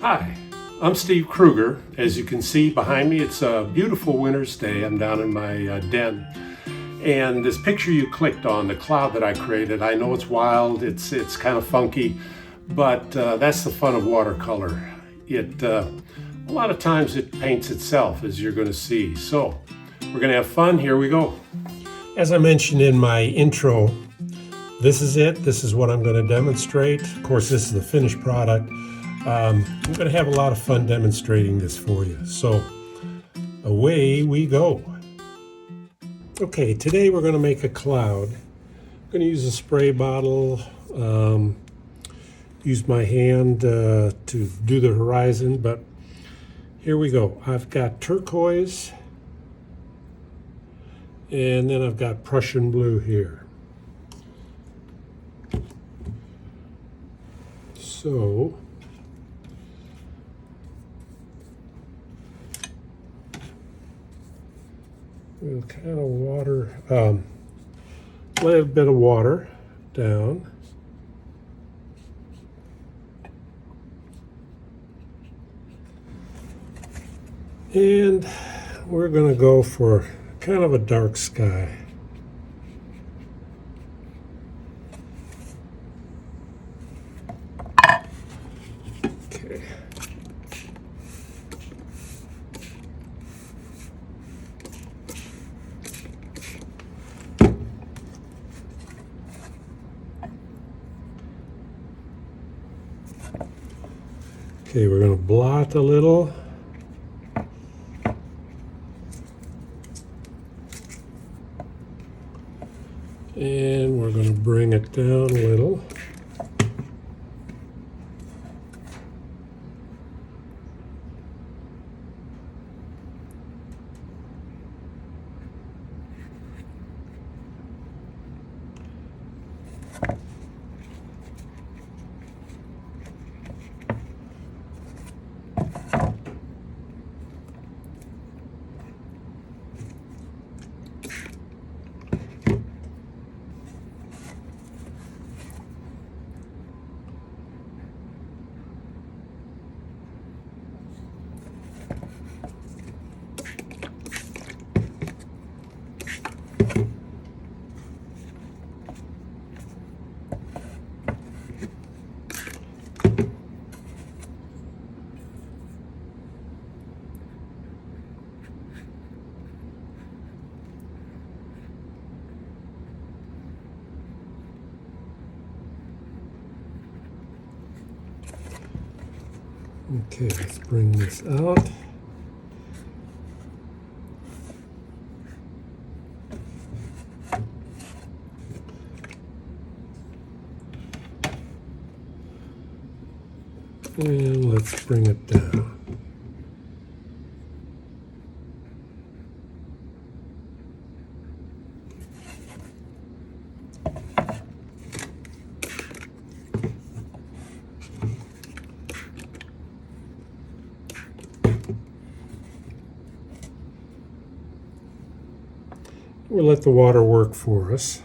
Hi, I'm Steve Kruger. As you can see behind me, it's a beautiful winter's day. I'm down in my den. And this picture you clicked on, the cloud that I created, I know it's wild, it's kind of funky, but that's the fun of watercolor. A lot of times it paints itself, as you're going to see. So we're going to have fun. Here we go. As I mentioned in my intro, this is it. This is what I'm going to demonstrate. Of course, this is the finished product. I'm going to have a lot of fun demonstrating this for you. So away we go. Okay, today we're going to make a cloud. I'm going to use a spray bottle, use my hand to do the horizon, but here we go. I've got turquoise, and then I've got Prussian blue here. So we'll kind of water, let a bit of water down. And we're going to go for kind of a dark sky. Okay. Okay, we're going to blot a little. And we're going to bring it down a little. Okay, let's bring this out. And let's bring it down. We'll let the water work for us.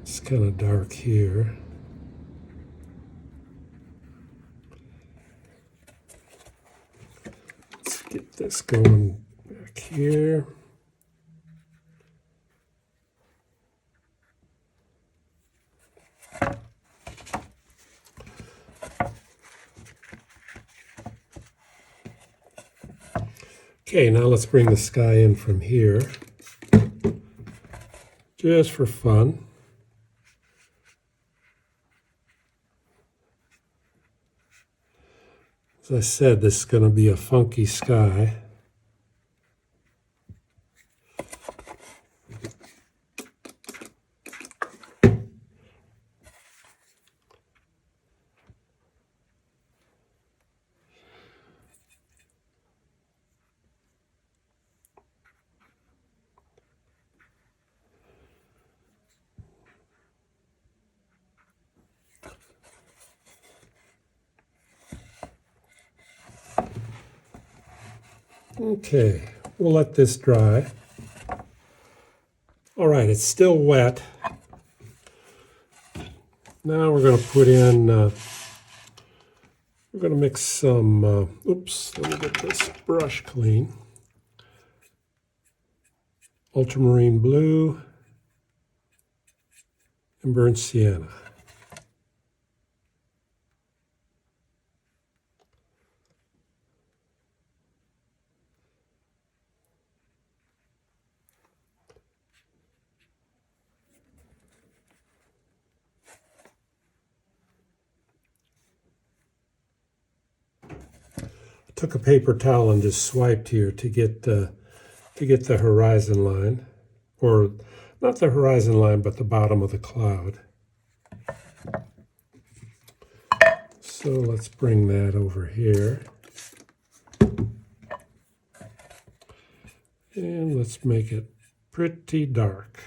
It's kind of dark here. Let's get this going back here. Okay, now let's bring the sky in from here. Just for fun. As I said, this is going to be a funky sky. Okay, we'll let this dry. All right, it's still wet. Now we're going to put in We're going to mix some, oops, let me get this brush clean. Ultramarine blue and burnt sienna. Took a paper towel and just swiped here to get the horizon line, or not the horizon line, but the bottom of the cloud. So let's bring that over here. And let's make it pretty dark.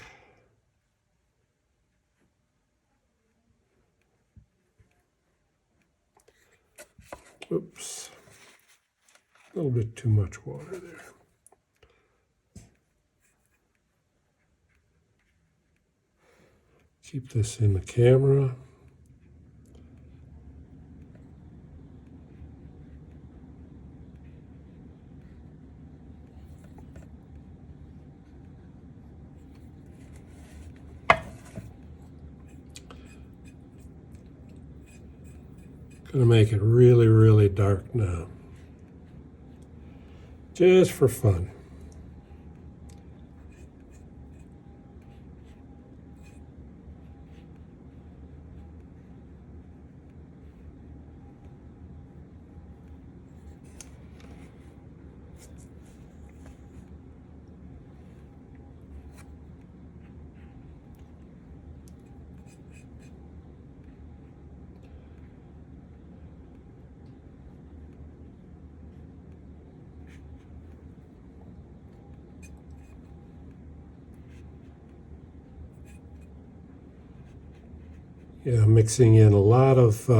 Oops. A little bit too much water there. Keep this in the camera. Gonna make it really, really dark now. Just for fun. Yeah, mixing in a lot of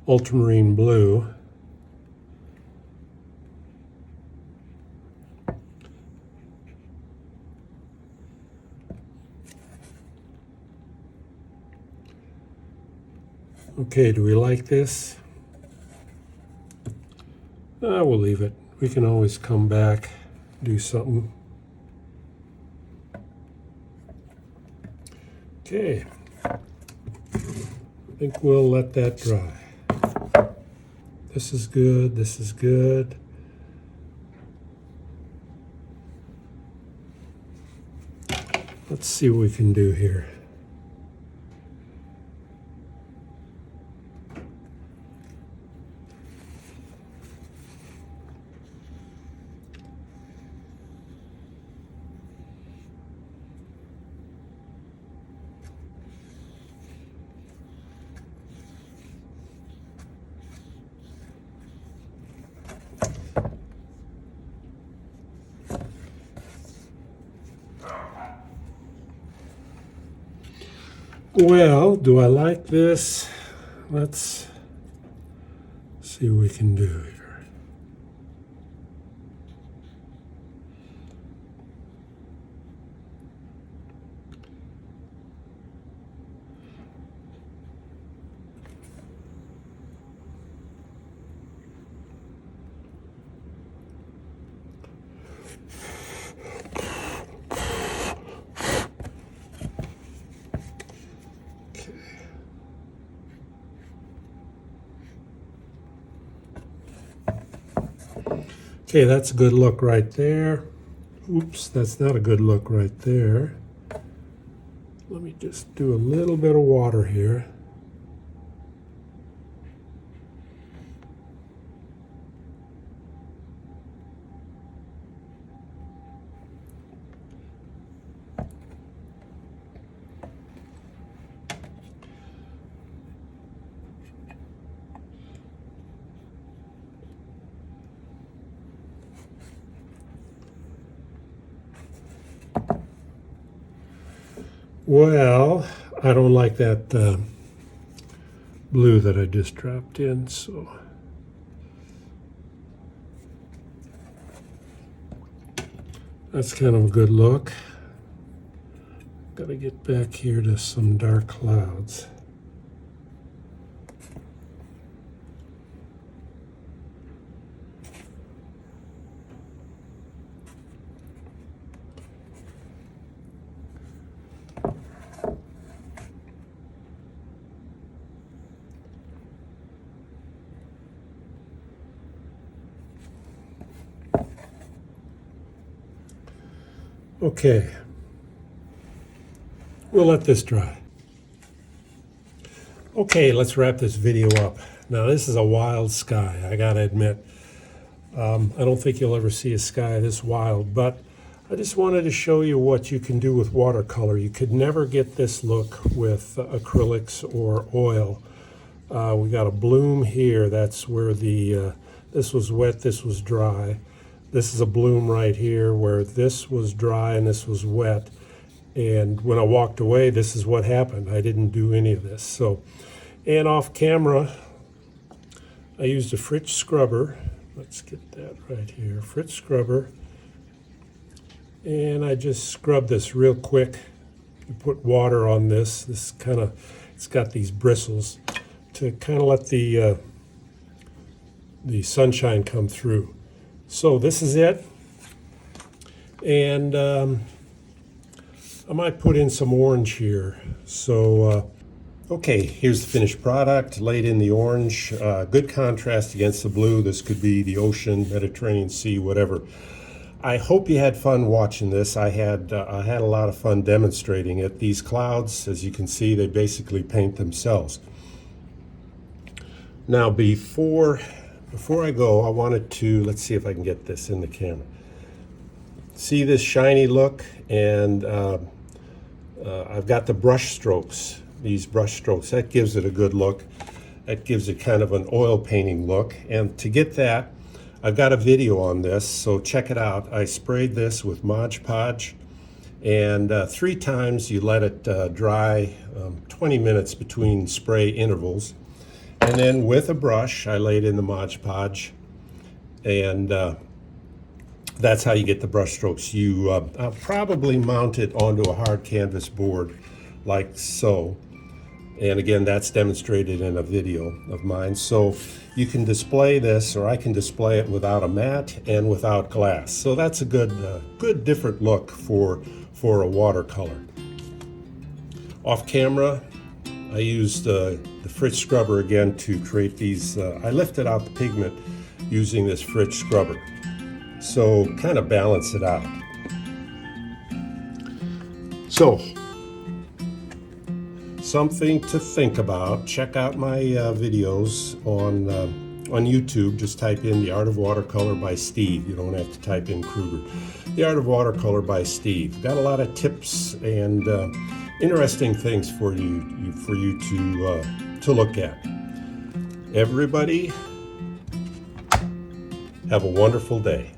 ultramarine blue. Okay, do we like this? We'll leave it. We can always come back, do something. Okay. I think we'll let that dry. This is good, this is good. Let's see what we can do here. Well, do I like this? Let's see what we can do here. Okay, that's a good look right there. Oops, that's not a good look right there. Let me just do a little bit of water here. Well, I don't like that blue that I just dropped in, so that's kind of a good look. Gotta get back here to some dark clouds. Okay, we'll let this dry. Okay, let's wrap this video up. Now this is a wild sky, I gotta admit. I don't think you'll ever see a sky this wild, but I just wanted to show you what you can do with watercolor. You could never get this look with acrylics or oil. We got a bloom here. That's where this was wet, this was dry. This is a bloom right here where this was dry and this was wet. And when I walked away, this is what happened. I didn't do any of this. So, and off camera, I used a Fritz scrubber. Let's get that right here. Fritz scrubber. And I just scrub this real quick. You put water on this. This kind of, it's got these bristles to kind of let the sunshine come through. So this is it. And I might put in some orange here. So, okay, here's the finished product, laid in the orange. Good contrast against the blue. This could be the ocean, Mediterranean Sea, whatever. I hope you had fun watching this. I had a lot of fun demonstrating it. These clouds, as you can see, they basically paint themselves. Now, before I go, I wanted to, let's see if I can get this in the camera. See this shiny look? And I've got the brush strokes, these brush strokes. That gives it a good look. That gives it kind of an oil painting look. And to get that, I've got a video on this, so check it out. I sprayed this with Mod Podge, and 3 times you let it dry, 20 minutes between spray intervals. And then with a brush, I laid in the Mod Podge, and that's how you get the brush strokes. I'll probably mount it onto a hard canvas board like so. And again, that's demonstrated in a video of mine. So you can display this, or I can display it without a mat and without glass. So that's a good different look for a watercolor. Off camera, I used the Fritz scrubber again to create these. I lifted out the pigment using this Fritz scrubber. So kind of balance it out. So, something to think about. Check out my videos on YouTube. Just type in The Art of Watercolor by Steve. You don't have to type in Kruger. The Art of Watercolor by Steve. Got a lot of tips and interesting things for you to look at. Everybody, have a wonderful day.